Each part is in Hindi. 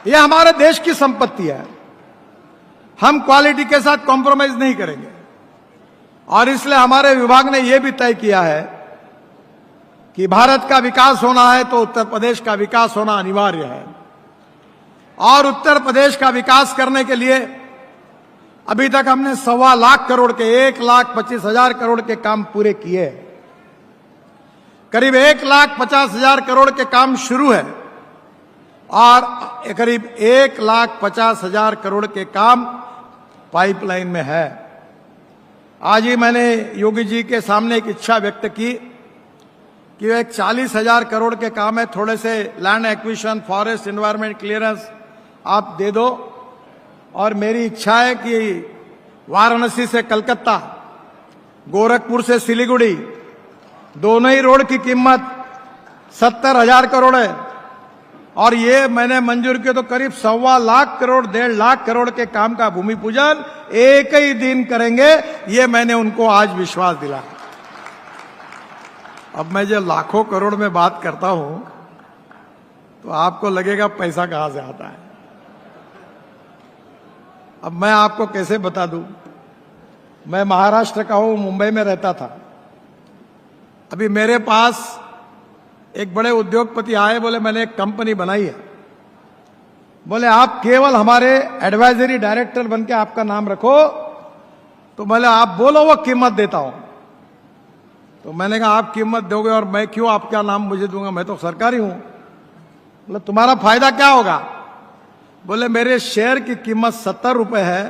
यह हमारे देश की संपत्ति है। हम क्वालिटी के साथ कॉम्प्रोमाइज नहीं करेंगे और इसलिए हमारे विभाग ने यह भी तय किया है कि भारत का विकास होना है तो उत्तर प्रदेश का विकास होना अनिवार्य है। और उत्तर प्रदेश का विकास करने के लिए अभी तक हमने 1.25 लाख करोड़ के 1,25,000 करोड़ के काम पूरे किए। करीब 1,50,000 करोड़ के काम शुरू है और करीब 1,50,000 करोड़ के काम पाइपलाइन में है। आज ही मैंने योगी जी के सामने एक इच्छा व्यक्त की कि एक 40,000 करोड़ के काम है, थोड़े से land acquisition, forest, environment clearance आप दे दो। और मेरी इच्छा है कि वाराणसी से कलकत्ता, गोरखपुर से सिलीगुड़ी, दोनों ही रोड की कीमत 70,000 करोड़ है और ये मैंने मंजूर किया तो करीब 1.25 लाख करोड़, 1.5 लाख करोड़ के काम का भूमि पूजन एक ही दिन करेंगे। ये मैंने उनको आज विश्वास दिला। अब मैं जो लाखों करोड़ में बात करता हूं तो आपको लगेगा पैसा कहां से आता है। अब मैं आपको कैसे बता दूं, मैं महाराष्ट्र का हूं, मुंबई में रहता था। अभी मेरे पास एक बड़े उद्योगपति आए, बोले मैंने एक कंपनी बनाई है, बोले आप केवल हमारे एडवाइजरी डायरेक्टर बनके आपका नाम रखो। तो बोले आप बोलो वो कीमत देता हूं। तो मैंने कहा आप कीमत दोगे और मैं क्यों आपका नाम मुझे दूंगा, मैं तो सरकारी हूं। बोले तुम्हारा फायदा क्या होगा? बोले मेरे शेयर की कीमत 70 रुपए है,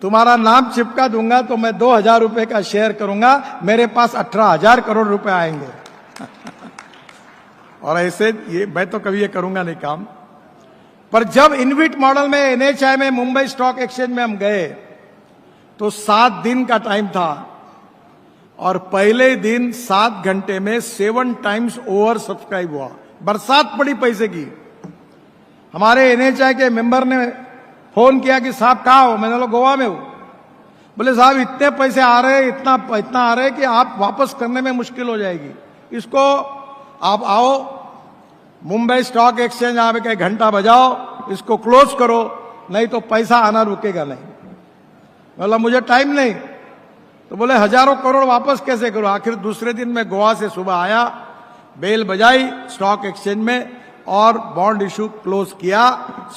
तुम्हारा नाम चिपका दूंगा तो मैं 2,000 रुपए का शेयर करूंगा, मेरे पास 18,000 करोड़ रुपए आएंगे। और ऐसे ये मैं तो कभी ये करूंगा नहीं काम। पर जब इनविट मॉडल में एनएचआई में मुंबई स्टॉक एक्सचेंज में हम गए तो 7 दिन का टाइम था और पहले दिन 7 घंटे में 7 टाइम्स ओवर सब्सक्राइब हुआ। बरसात पड़ी पैसे की। हमारे एनएचआई के मेंबर ने फोन किया कि साहब कहाँ हो? मैंने बोला गोवा में हूं। बोले साहब इतने पैसे आ रहे हैं, इतना आ रहे हैं कि आप वापस करने में मुश्किल हो जाएगी। इसको आप आओ मुंबई स्टॉक एक्सचेंज, आप एक घंटा बजाओ, इसको क्लोज करो, नहीं तो पैसा आना रुकेगा नहीं। बोला मुझे टाइम नहीं। तो बोले हजारों करोड़ वापस कैसे करो? आखिर दूसरे दिन मैं गोवा से सुबह आया, बेल बजाई स्टॉक एक्सचेंज में और बॉन्ड इशू क्लोज किया।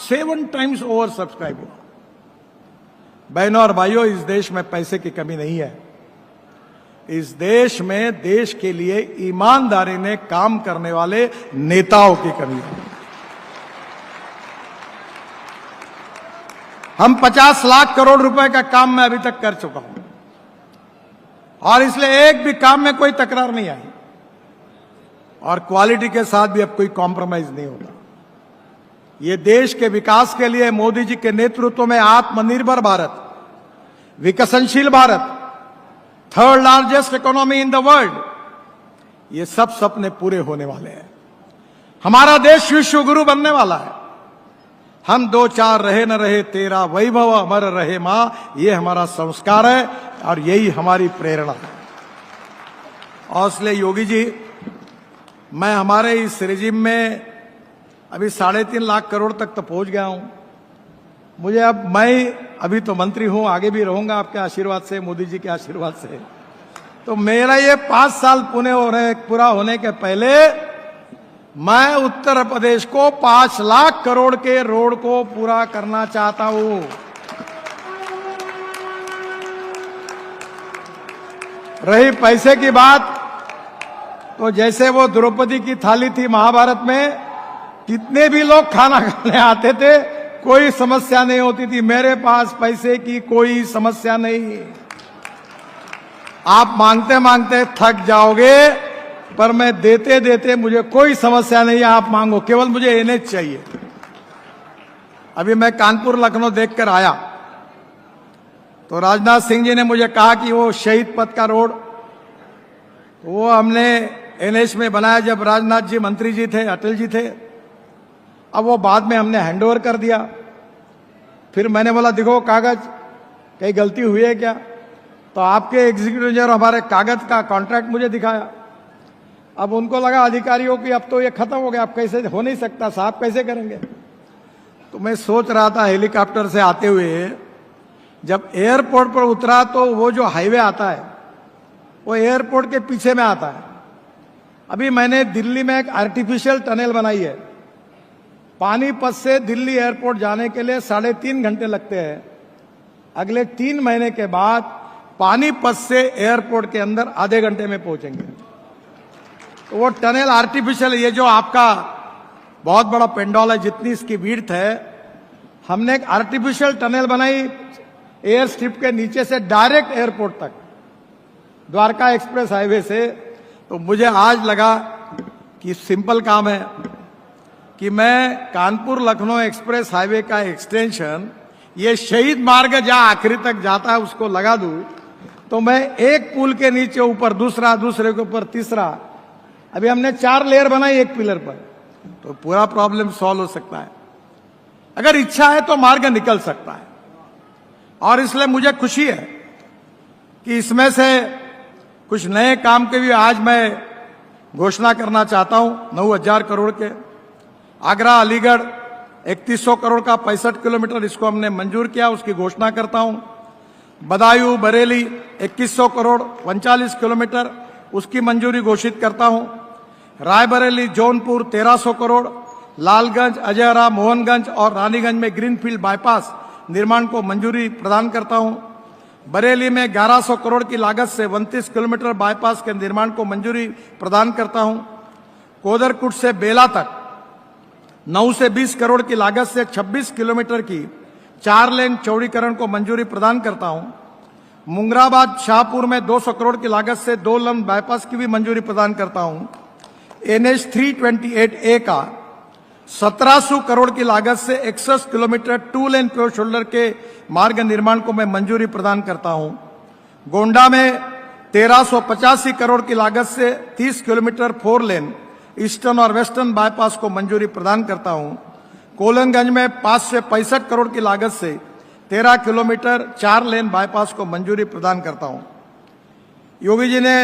7 टाइम्स ओवर सब्सक्राइब हुआ। बहनों और भाइयों, इस देश में पैसे की कमी नहीं है। इस देश में देश के लिए ईमानदारी ने काम करने वाले नेताओं की कमी है। हम 50 लाख करोड़ रुपए का काम मैं अभी तक कर चुका हूं और इसलिए एक भी काम में कोई तकरार नहीं आई और क्वालिटी के साथ भी अब कोई कॉम्प्रोमाइज नहीं होगा। ये देश के विकास के लिए मोदी जी के नेतृत्व में आत्मनिर्भर भारत, विकसनशील Bharat, 3rd largest economy in the world, ये सब सपने पूरे होने वाले हैं। हमारा देश विश्व गुरु बनने वाला है। हम 2-4 रहे न रहे तेरा वैभव अमर रहे मां, ये हमारा संस्कार है और यही हमारी प्रेरणा है। और इसलिए योगी जी, मैं हमारे इस रिजिम में अभी 3.5 लाख करोड़ तक तो पहुंच गया हूं। मुझे अब मैं अभी तो मंत्री हूं, आगे भी रहूंगा आपके आशीर्वाद से, मोदी जी के आशीर्वाद से। तो मेरा ये 5 साल पूरा होने के पहले मैं उत्तर प्रदेश को 5 लाख करोड़ के रोड को पूरा करना चाहता हूं। रही पैसे की बात, तो जैसे वो द्रौपदी की थाली थी महाभारत में, कितने भी लोग खाना खाने आते थे, कोई समस्या नहीं होती थी। मेरे पास पैसे की कोई समस्या नहीं। आप मांगते मांगते थक जाओगे, पर मैं देते देते मुझे कोई समस्या नहीं है। आप मांगो, केवल मुझे एनएच चाहिए। अभी मैं कानपुर लखनऊ देखकर आया तो राजनाथ सिंह जी ने मुझे कहा कि वो शहीद पथ का रोड, वो हमने एनएच में बनाया जब राजनाथ जी मंत्री जी थे, अटल जी थे। अब वो बाद में हमने हैंडओवर कर दिया। फिर मैंने बोला देखो कागज, कहीं गलती हुई है क्या? तो आपके एग्जीक्यूटिव इंजीनियर हमारे कागज का कॉन्ट्रैक्ट मुझे दिखाया। अब उनको लगा अधिकारियों की अब तो ये खत्म हो गया, अब कैसे हो नहीं सकता साहब, कैसे करेंगे? तो मैं सोच रहा था हेलीकॉप्टर से आते हुए, जब एयरपोर्ट पर उतरा तो वो जो हाईवे आता है वो एयरपोर्ट के पीछे में आता है। अभी मैंने दिल्ली में एक आर्टिफिशियल टनल बनाई है। पानीपत से दिल्ली एयरपोर्ट जाने के लिए 3.5 घंटे लगते हैं। अगले 3 महीने के बाद पानीपत से एयरपोर्ट के अंदर आधे घंटे में पहुंचेंगे। तो वो टनल आर्टिफिशियल, ये जो आपका बहुत बड़ा पेंडोल है, जितनी इसकी विड्थ है, हमने एक आर्टिफिशियल टनल बनाई एयर स्ट्रिप के नीचे से डायरेक्ट एयरपोर्ट तक, द्वारका एक्सप्रेस हाईवे से। तो मुझे आज लगा कि सिंपल काम है कि मैं कानपुर लखनऊ एक्सप्रेस हाईवे का एक्सटेंशन, ये शहीद मार्ग जहां आखिरी तक जाता है, उसको लगा दूं। तो मैं एक पुल के नीचे ऊपर दूसरा, दूसरे के ऊपर तीसरा, अभी हमने 4 लेयर बनाई एक पिलर पर, तो पूरा प्रॉब्लम सॉल्व हो सकता है। अगर इच्छा है तो मार्ग निकल सकता है। और इसलिए मुझे खुशी है कि इसमें से कुछ नए काम के भी आज मैं घोषणा करना चाहता हूं। 9,000 करोड़ के आगरा अलीगढ़ 3100 करोड़ का 65 किलोमीटर, इसको हमने मंजूर किया, उसकी घोषणा करता हूं। बदायूं बरेली 2100 करोड़ 39 किलोमीटर, उसकी मंजूरी घोषित करता हूं। रायबरेली जौनपुर 1300 करोड़, लालगंज अजयरा मोहनगंज और रानीगंज में ग्रीनफील्ड बाईपास निर्माण को मंजूरी प्रदान करता हूं। बरेली में 1100 करोड़ की लागत से 29 किलोमीटर बाईपास के निर्माण को मंजूरी प्रदान करता हूं। कोदरकुट से बेला तक 9 से 20 करोड़ की लागत से 26 किलोमीटर की 4 लेन चौड़ीकरण को मंजूरी प्रदान करता हूं। मुंगराबाद शाहपुर में 200 करोड़ की लागत से 2 लेन बाईपास की भी मंजूरी प्रदान करता हूं। NH 328A का 1700 करोड़ की लागत से 61 किलोमीटर 2 लेन प्योर शोल्डर के मार्ग निर्माण को मैं मंजूरी प्रदान करता हूं। गोंडा में 1385 करोड़ की लागत से 30 किलोमीटर 4 लेन ईस्टर्न और वेस्टर्न बाईपास को मंजूरी प्रदान करता हूं। कोलनगंज में 565 करोड़ की लागत से 13 किलोमीटर 4 लेन बाईपास को मंजूरी प्रदान करता हूं। योगी जी ने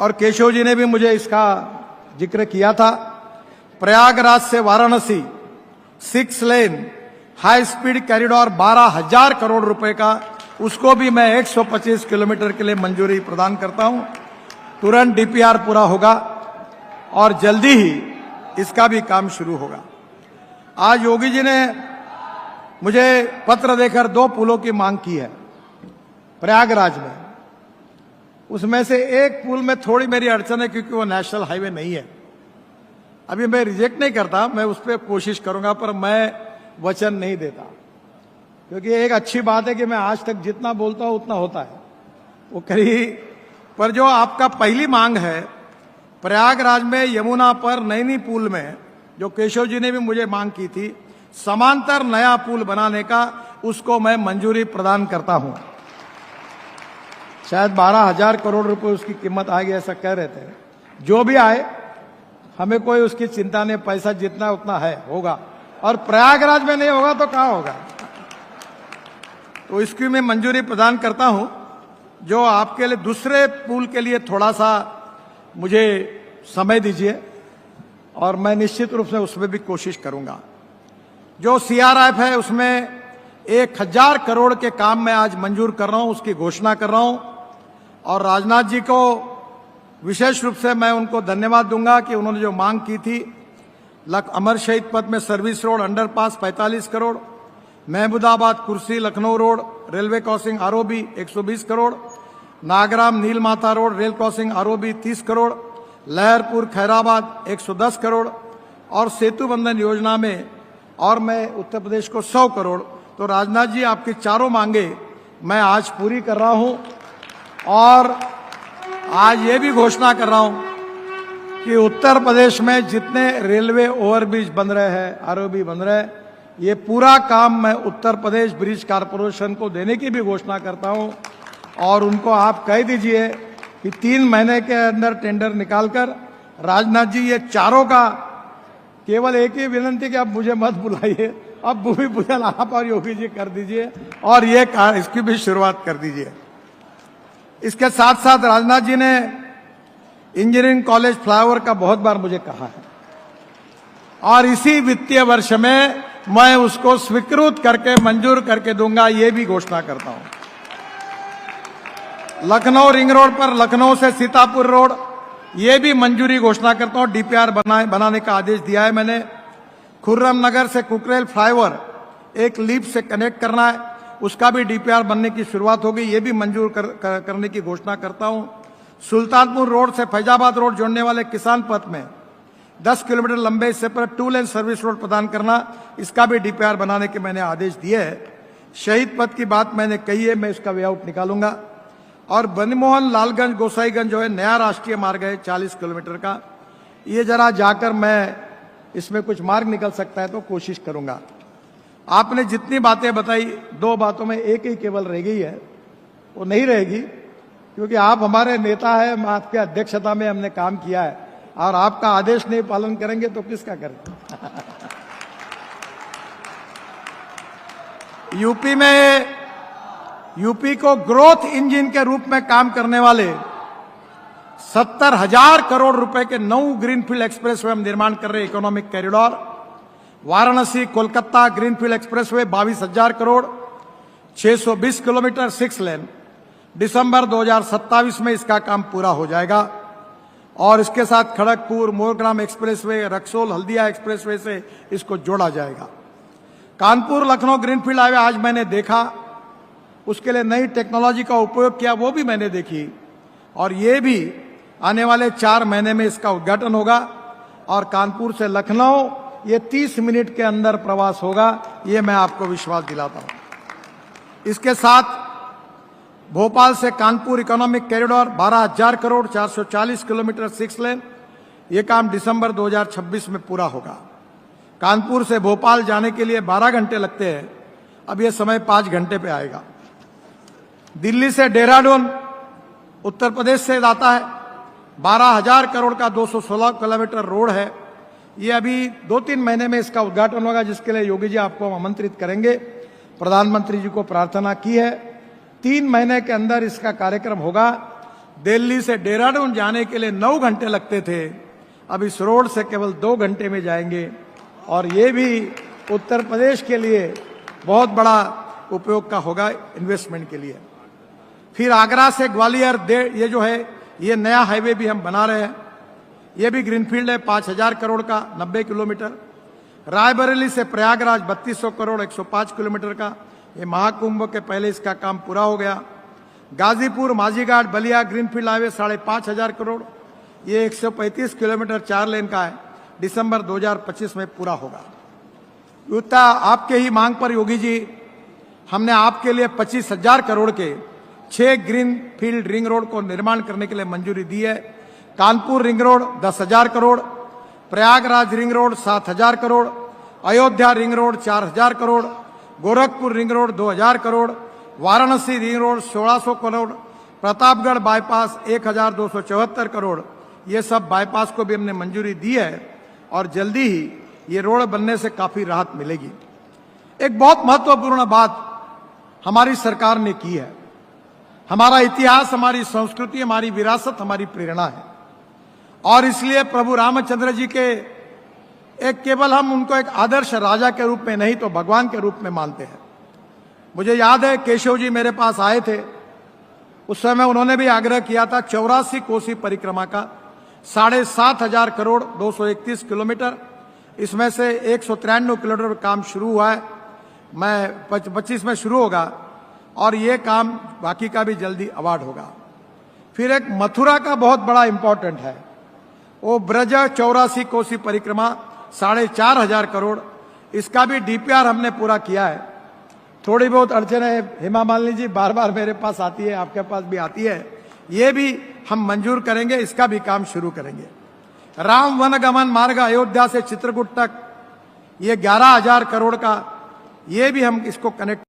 और केशव जी ने भी मुझे इसका जिक्र किया था। प्रयागराज से वाराणसी 6 लेन हाई स्पीड कॉरिडोर 12,000 करोड़ रुपए का, उसको भी मैं 125 किलोमीटर के लिए मंजूरी प्रदान करता हूं। तुरंत DPR पूरा होगा और जल्दी ही इसका भी काम शुरू होगा। आज योगी जी ने मुझे पत्र देकर 2 पुलों की मांग की है प्रयागराज में। उसमें से एक पुल में थोड़ी मेरी अड़चन है, क्योंकि वो नेशनल हाईवे नहीं है। अभी मैं रिजेक्ट नहीं करता, मैं उस पर कोशिश करूंगा, पर मैं वचन नहीं देता, क्योंकि एक अच्छी बात है कि मैं आज तक जितना बोलता हूं उतना होता है, वो करी। पर जो आपका पहली मांग है प्रयागराज में यमुना पर नैनी पुल में, जो केशव जी ने भी मुझे मांग की थी, समांतर नया पुल बनाने का, उसको मैं मंजूरी प्रदान करता हूं। शायद 12,000 करोड़ रुपए उसकी कीमत आएगी, ऐसा कह रहे थे। जो भी आए, हमें कोई उसकी चिंता नहीं, पैसा जितना उतना है, होगा। और प्रयागराज में नहीं होगा तो कहां होगा? तो इसकी मैं मंजूरी प्रदान करता हूं। जो आपके लिए दूसरे पुल के लिए थोड़ा सा मुझे समय दीजिए, और मैं निश्चित रूप से उसमें भी कोशिश करूंगा। जो CRF है उसमें 1,000 करोड़ के काम मैं आज मंजूर कर रहा हूं, उसकी घोषणा कर रहा हूं। और राजनाथ जी को विशेष रूप से मैं उनको धन्यवाद दूंगा कि उन्होंने जो मांग की थी, अमर शहीद पथ में service road underpass 45 crore, Mahmudabad Kursi Lucknow road railway crossing ROB 120 crore, Nagram Neelmata road rail crossing ROB 30 crore, Laharpur Khairabad 110 crore, और सेतु बंधन योजना में और मैं उत्तर प्रदेश को 100 करोड़। तो राजनाथ जी, आपकी चारों मांगे मैं आज पूरी कर रहा हूं। और आज ये भी घोषणा कर रहा हूं कि उत्तर प्रदेश में जितने रेलवे ओवरब्रिज बन रहे हैं, ROB बन रहे हैं, ये पूरा काम मैं उत्तर प्रदेश ब्रिज कॉर्पोरेशन को देने की भी घोषणा करता हूं। और उनको आप कह दीजिए कि 3 महीने के अंदर टेंडर निकालकर, राजनाथ जी ये चारों का केवल एक ही विनंती कि आप मुझे मत बुलाइए, अब भूमि पूजन आप और योगी जी कर दीजिए, और ये इसकी भी शुरुआत कर दीजिए। इसके साथ साथ राजनाथ जी ने इंजीनियरिंग कॉलेज फ्लाईओवर का बहुत बार मुझे कहा है, और इसी वित्तीय वर्ष में मैं उसको स्वीकृत करके मंजूर करके दूंगा, ये भी घोषणा करता हूं। लखनऊ रिंग रोड पर लखनऊ से सीतापुर रोड, ये भी मंजूरी घोषणा करता हूं। डीपीआर बनाने का आदेश दिया है मैंने। खुर्रम नगर से कुकरेल फ्लाईओवर एक लीप से कनेक्ट करना है, उसका भी डीपीआर बनने की शुरुआत होगी, ये भी मंजूर करने की घोषणा करता हूं। सुल्तानपुर रोड से फैजाबाद रोड जोड़ने वाले किसान पथ में 10 किलोमीटर लंबे हिस्से पर 2 लेन सर्विस रोड प्रदान करना, इसका भी डीपीआर बनाने के मैंने आदेश दिए है। शहीद पथ की बात मैंने कही है, मैं इसका वेआउट निकालूंगा। और बनमोहन लालगंज गोसाईगंज जो है नया राष्ट्रीय मार्ग है 40 किलोमीटर का, ये जरा जाकर मैं इसमें कुछ मार्ग निकल सकता है तो कोशिश करूंगा। आपने जितनी बातें बताई, 2 बातों में एक ही केवल रह गई है, वो नहीं रहेगी, क्योंकि आप हमारे नेता हैं, आपके अध्यक्षता में हमने काम किया है, और आपका आदेश नहीं पालन करेंगे तो किसका करेंगे। यूपी को ग्रोथ इंजन के रूप में काम करने वाले 70,000 करोड़ रुपए के 9 ग्रीनफील्ड एक्सप्रेसवे हम निर्माण कर रहे हैं। Economic corridor Varanasi Kolkata greenfield expressway 22,000 crore, 620 kilometre 6 लेन, दिसंबर 2027 में इसका काम पूरा हो जाएगा। और इसके साथ खड़गपुर मोरग्राम एक्सप्रेसवे, रक्सौल हल्दिया एक्सप्रेसवे से इसको जोड़ा जाएगा। कानपुर लखनऊ ग्रीनफील्ड हाईवे आज मैंने देखा, उसके लिए नई टेक्नोलॉजी का उपयोग किया, वो भी मैंने देखी, और ये भी आने वाले 4 महीने में इसका उद्घाटन होगा। और कानपुर से लखनऊ ये 30 मिनट के अंदर प्रवास होगा, ये मैं आपको विश्वास दिलाता हूं। इसके साथ भोपाल से Kanpur economic corridor 12,000 crore 440 kilometre 6 लेन, ये काम दिसंबर 2026 में पूरा होगा। कानपुर से भोपाल जाने के लिए 12 घंटे लगते हैं, अब ये समय 5 घंटे पे आएगा। दिल्ली से देहरादून उत्तर प्रदेश से आता है, 12,000 करोड़ का 216 किलोमीटर रोड है। ये अभी 2-3 महीने में इसका उद्घाटन होगा, जिसके लिए योगी जी आपको आमंत्रित करेंगे। प्रधानमंत्री जी को प्रार्थना की है, 3 महीने के अंदर इसका कार्यक्रम होगा। दिल्ली से देहरादून जाने के लिए 9 घंटे लगते थे, अब इस रोड से केवल 2 घंटे में जाएंगे, और ये भी उत्तर प्रदेश के लिए बहुत बड़ा उपयोग का होगा, इन्वेस्टमेंट के लिए। फिर आगरा से ग्वालियर ये जो है, ये नया हाईवे भी हम बना रहे हैं, ये भी ग्रीनफील्ड है, 5,000 करोड़ का 90 किलोमीटर। रायबरेली से प्रयागराज 3200 करोड़ 105 किलोमीटर का, ये महाकुंभ के पहले इसका काम पूरा हो गया। गाजीपुर माजीघाट बलिया ग्रीनफील्ड हाईवे 5,500 करोड़, ये 135 किलोमीटर 4 लेन का है, दिसंबर 2025 में पूरा होगा। युक्ता आपके ही मांग पर योगी जी, हमने आपके लिए 25,000 करोड़ के 6 ग्रीनफील्ड रिंग रोड को निर्माण करने के लिए मंजूरी दी है। Kanpur ring road 10,000 crore, Prayagraj ring road 7,000 crore, Ayodhya ring road 4,000 crore, Gorakhpur ring road 2,000 crore, Varanasi ring road 1,600 crore, Pratapgarh bypass 1,274 crore, ये सब बाईपास को भी हमने मंजूरी दी है, और जल्दी ही ये रोड बनने से काफी राहत मिलेगी। एक बहुत महत्वपूर्ण बात हमारी सरकार ने की है, हमारा इतिहास, हमारी संस्कृति, हमारी विरासत, हमारी प्रेरणा है, और इसलिए प्रभु रामचंद्र जी के एक केवल हम उनको एक आदर्श राजा के रूप में नहीं तो भगवान के रूप में मानते हैं। मुझे याद है केशव जी मेरे पास आए थे, उस समय उन्होंने भी आग्रह किया था 84 कोसी परिक्रमा का, 7,500 करोड़ 231 किलोमीटर, इसमें से 193 किलोमीटर काम शुरू हुआ है, मैं 25 में शुरू होगा, और ये काम बाकी का भी जल्दी अवार्ड होगा। फिर एक मथुरा का बहुत बड़ा इंपॉर्टेंट है, वो ब्रज 84 कोसी परिक्रमा 4,500 करोड़, इसका भी डीपीआर हमने पूरा किया है। थोड़ी बहुत अड़चने हेमा मालिनी जी बार बार मेरे पास आती है, आपके पास भी आती है, ये भी हम मंजूर करेंगे, इसका भी काम शुरू करेंगे। राम वनगमन मार्ग अयोध्या से चित्रकूट तक, ये 11,000 करोड़ का, ये भी हम इसको कनेक्ट